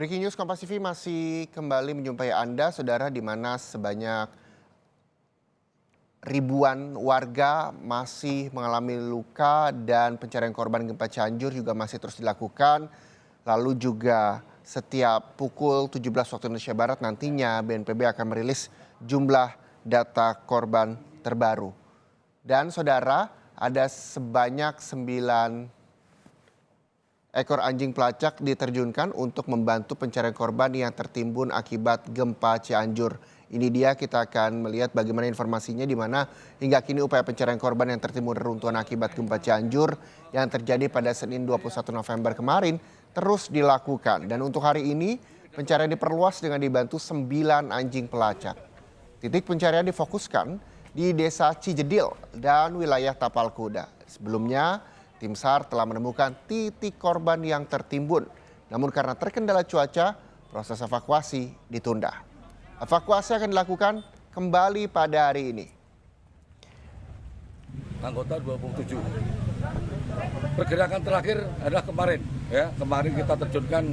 Breaking News Kompas TV masih kembali menjumpai Anda, saudara, di mana sebanyak ribuan warga masih mengalami luka dan pencarian korban gempa Cianjur juga masih terus dilakukan. Lalu juga setiap pukul 17 waktu Indonesia Barat nantinya BNPB akan merilis jumlah data korban terbaru. Dan saudara, ada sebanyak 9 ekor anjing pelacak diterjunkan untuk membantu pencarian korban yang tertimbun akibat gempa Cianjur. Ini dia, kita akan melihat bagaimana informasinya, di mana hingga kini upaya pencarian korban yang tertimbun reruntuhan akibat gempa Cianjur yang terjadi pada Senin 21 November kemarin terus dilakukan. Dan untuk hari ini pencarian diperluas dengan dibantu 9 anjing pelacak. Titik pencarian difokuskan di Desa Cijedil dan wilayah Tapal Kuda. Sebelumnya tim SAR telah menemukan titik korban yang tertimbun. Namun karena terkendala cuaca, proses evakuasi ditunda. Evakuasi akan dilakukan kembali pada hari ini. Anggota 27. Pergerakan terakhir adalah kemarin. Kemarin kita terjunkan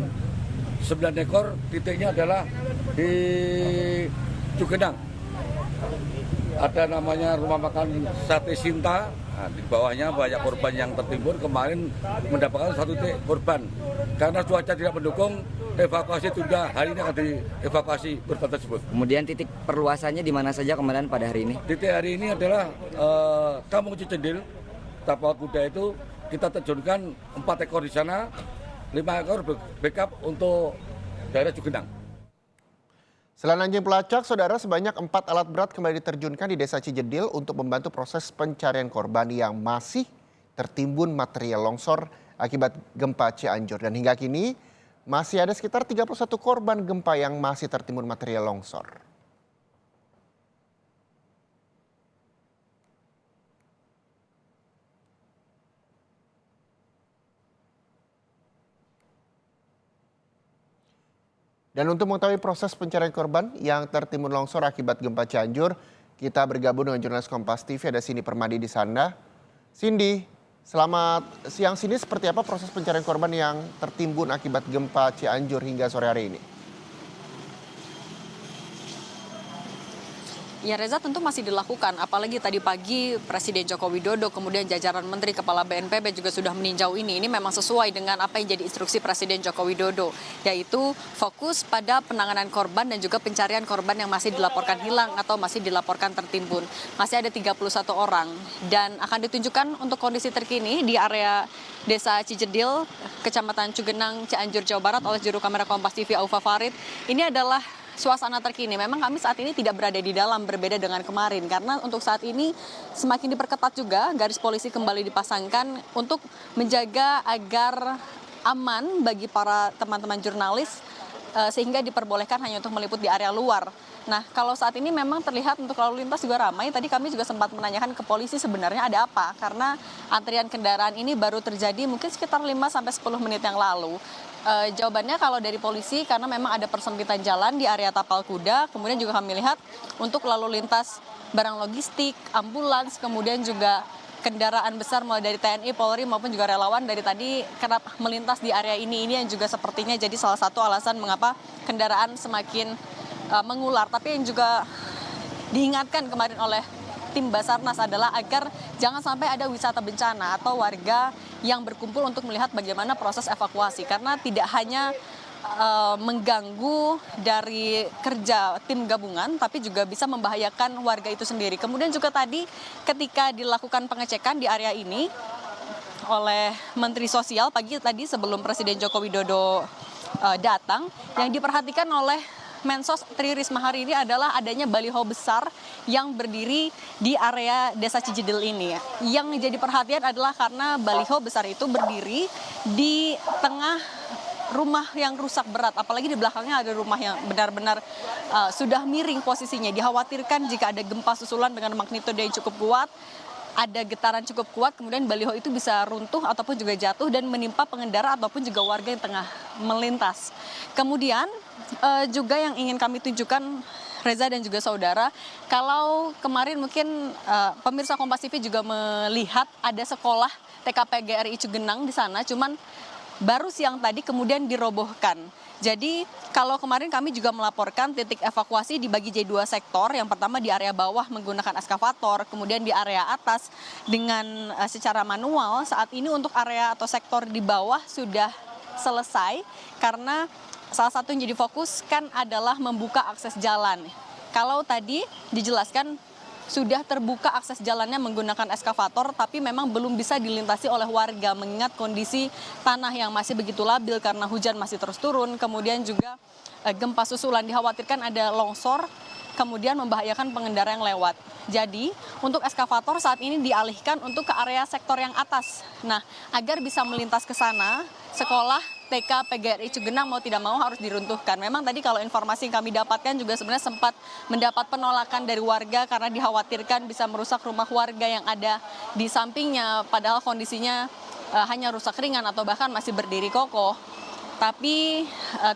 9 ekor, titiknya adalah di Cugenang. Ada namanya rumah makan Sate Sinta. Nah, di bawahnya banyak korban yang tertimbun. Kemarin mendapatkan 1 titik korban. Karena cuaca tidak mendukung, evakuasi tunda. Hari ini akan dievakuasi korban tersebut. Kemudian titik perluasannya di mana saja kemarin pada hari ini? Titik hari ini adalah Kampung Cijedil, Tapal Kuda itu kita terjunkan 4 ekor di sana, 5 ekor backup untuk daerah Cugenang. Selain anjing pelacak, saudara, sebanyak 4 alat berat kembali diterjunkan di Desa Cijedil untuk membantu proses pencarian korban yang masih tertimbun material longsor akibat gempa Cianjur. Dan hingga kini masih ada sekitar 31 korban gempa yang masih tertimbun material longsor. Dan untuk mengetahui proses pencarian korban yang tertimbun longsor akibat gempa Cianjur, kita bergabung dengan jurnalis Kompas TV, ada Cindy Permadi di sana. Cindy, selamat siang. Cindy, seperti apa proses pencarian korban yang tertimbun akibat gempa Cianjur hingga sore hari ini? Ya Reza, tentu masih dilakukan, apalagi tadi pagi Presiden Joko Widodo kemudian jajaran Menteri Kepala BNPB juga sudah meninjau ini. Ini memang sesuai dengan apa yang jadi instruksi Presiden Joko Widodo, yaitu fokus pada penanganan korban dan juga pencarian korban yang masih dilaporkan hilang atau masih dilaporkan tertimbun. Masih ada 31 orang dan akan ditunjukkan untuk kondisi terkini di area Desa Cijedil, Kecamatan Cugenang, Cianjur, Jawa Barat oleh juru kamera Kompas TV Aufa Farid. Ini adalah suasana terkini. Memang kami saat ini tidak berada di dalam, berbeda dengan kemarin. Karena untuk saat ini semakin diperketat juga, garis polisi kembali dipasangkan untuk menjaga agar aman bagi para teman-teman jurnalis, sehingga diperbolehkan hanya untuk meliput di area luar. Nah, kalau saat ini memang terlihat untuk lalu lintas juga ramai. Tadi kami juga sempat menanyakan ke polisi sebenarnya ada apa. Karena antrian kendaraan ini baru terjadi mungkin sekitar 5-10 menit yang lalu. Jawabannya kalau dari polisi karena memang ada persempitan jalan di area Tapal Kuda, kemudian juga kami lihat untuk lalu lintas barang logistik, ambulans, kemudian juga kendaraan besar mulai dari TNI, Polri maupun juga relawan dari tadi kerap melintas di area ini yang juga sepertinya jadi salah satu alasan mengapa kendaraan semakin mengular. Tapi yang juga diingatkan kemarin oleh tim Basarnas adalah agar jangan sampai ada wisata bencana atau warga yang berkumpul untuk melihat bagaimana proses evakuasi. Karena tidak hanya mengganggu dari kerja tim gabungan, tapi juga bisa membahayakan warga itu sendiri. Kemudian juga tadi ketika dilakukan pengecekan di area ini oleh Menteri Sosial pagi tadi sebelum Presiden Joko Widodo datang, yang diperhatikan oleh Mensos Tri Risma hari ini adalah adanya baliho besar yang berdiri di area Desa Cijedil ini. Yang jadi perhatian adalah karena baliho besar itu berdiri di tengah rumah yang rusak berat, apalagi di belakangnya ada rumah yang benar-benar sudah miring posisinya. Dikhawatirkan jika ada gempa susulan dengan magnitudo yang cukup kuat, ada getaran cukup kuat, kemudian baliho itu bisa runtuh ataupun juga jatuh dan menimpa pengendara ataupun juga warga yang tengah melintas. Kemudian juga yang ingin kami tunjukkan, Reza dan juga saudara, kalau kemarin mungkin pemirsa Kompas TV juga melihat ada sekolah TKP GRI Cugenang di sana, cuman baru siang tadi kemudian dirobohkan. Jadi kalau kemarin kami juga melaporkan titik evakuasi dibagi jadi 2 sektor. Yang pertama di area bawah menggunakan eskavator, kemudian di area atas dengan secara manual. Saat ini untuk area atau sektor di bawah sudah selesai karena salah satu yang jadi fokus kan adalah membuka akses jalan. Kalau tadi dijelaskan sudah terbuka akses jalannya menggunakan eskavator, tapi memang belum bisa dilintasi oleh warga mengingat kondisi tanah yang masih begitu labil karena hujan masih terus turun. Kemudian juga gempa susulan, dikhawatirkan ada longsor, kemudian membahayakan pengendara yang lewat. Jadi untuk eskavator saat ini dialihkan untuk ke area sektor yang atas. Nah, agar bisa melintas ke sana, sekolah TK PGRI Cugenang mau tidak mau harus diruntuhkan. Memang tadi kalau informasi yang kami dapatkan juga sebenarnya sempat mendapat penolakan dari warga karena dikhawatirkan bisa merusak rumah warga yang ada di sampingnya. Padahal kondisinya hanya rusak ringan atau bahkan masih berdiri kokoh. Tapi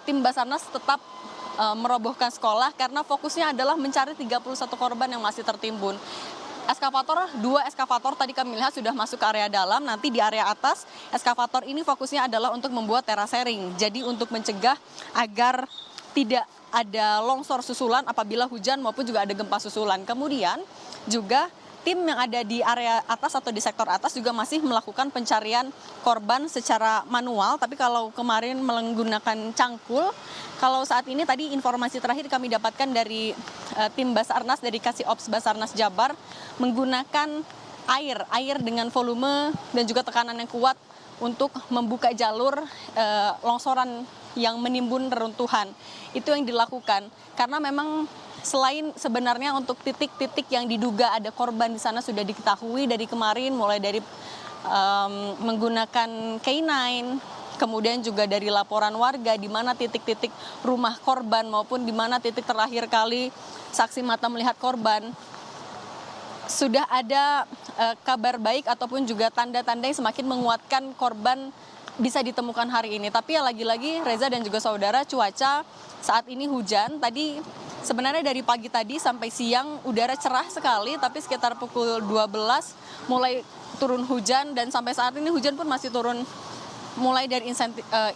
tim Basarnas tetap merobohkan sekolah karena fokusnya adalah mencari 31 korban yang masih tertimbun. Dua eskavator tadi kami lihat sudah masuk ke area dalam, nanti di area atas eskavator ini fokusnya adalah untuk membuat terasering. Jadi untuk mencegah agar tidak ada longsor susulan apabila hujan maupun juga ada gempa susulan. Kemudian juga tim yang ada di area atas atau di sektor atas juga masih melakukan pencarian korban secara manual. Tapi kalau kemarin menggunakan cangkul, kalau saat ini tadi informasi terakhir kami dapatkan dari tim Basarnas dari Kasih Ops Basarnas Jabar menggunakan air dengan volume dan juga tekanan yang kuat untuk membuka jalur longsoran yang menimbun reruntuhan. Itu yang dilakukan karena memang selain sebenarnya untuk titik-titik yang diduga ada korban di sana sudah diketahui dari kemarin, mulai dari menggunakan K9, kemudian juga dari laporan warga di mana titik-titik rumah korban maupun di mana titik terakhir kali saksi mata melihat korban. Sudah ada kabar baik ataupun juga tanda-tanda yang semakin menguatkan korban bisa ditemukan hari ini. Tapi ya lagi-lagi Reza dan juga saudara, cuaca saat ini hujan. Tadi sebenarnya dari pagi tadi sampai siang udara cerah sekali, tapi sekitar pukul 12 mulai turun hujan dan sampai saat ini hujan pun masih turun mulai dari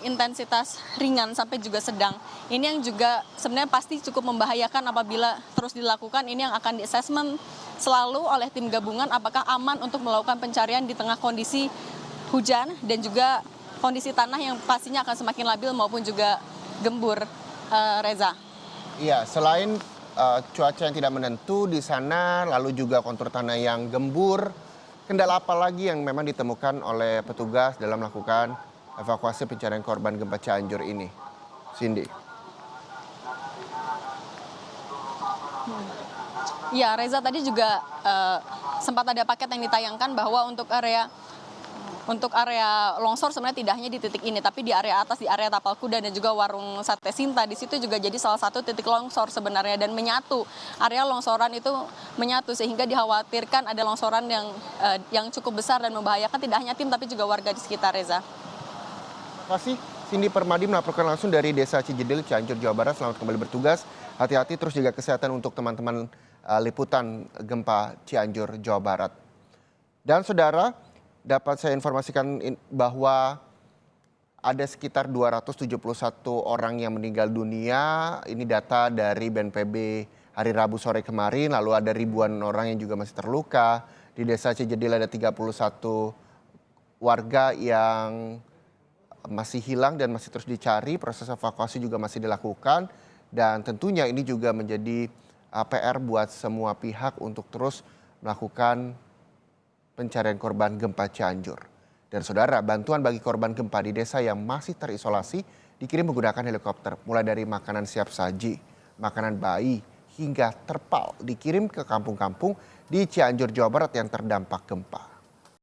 intensitas ringan sampai juga sedang. Ini yang juga sebenarnya pasti cukup membahayakan apabila terus dilakukan. Ini yang akan di-assessment selalu oleh tim gabungan apakah aman untuk melakukan pencarian di tengah kondisi hujan dan juga kondisi tanah yang pastinya akan semakin labil maupun juga gembur, Reza. Iya, selain cuaca yang tidak menentu di sana, lalu juga kontur tanah yang gembur, kendala apa lagi yang memang ditemukan oleh petugas dalam melakukan evakuasi pencarian korban gempa Cianjur ini? Cindy. Ya, Reza, tadi juga sempat ada paket yang ditayangkan bahwa untuk area longsor sebenarnya tidak hanya di titik ini, tapi di area atas, di area Tapal Kuda dan juga Warung Sate Sinta, di situ juga jadi salah satu titik longsor sebenarnya dan menyatu. Area longsoran itu menyatu sehingga dikhawatirkan ada longsoran yang cukup besar dan membahayakan tidak hanya tim tapi juga warga di sekitar, Reza. Terima kasih. Cindy Permadi melaporkan langsung dari Desa Cijedil, Cianjur, Jawa Barat. Selamat kembali bertugas. Hati-hati terus jaga kesehatan untuk teman-teman liputan gempa Cianjur, Jawa Barat. Dan saudara, dapat saya informasikan bahwa ada sekitar 271 orang yang meninggal dunia. Ini data dari BNPB hari Rabu sore kemarin. Lalu ada ribuan orang yang juga masih terluka. Di Desa Cijedil ada 31 warga yang masih hilang dan masih terus dicari. Proses evakuasi juga masih dilakukan. Dan tentunya ini juga menjadi PR buat semua pihak untuk terus melakukan pencarian korban gempa Cianjur. Dan saudara, bantuan bagi korban gempa di desa yang masih terisolasi dikirim menggunakan helikopter. Mulai dari makanan siap saji, makanan bayi, hingga terpal dikirim ke kampung-kampung di Cianjur, Jawa Barat yang terdampak gempa.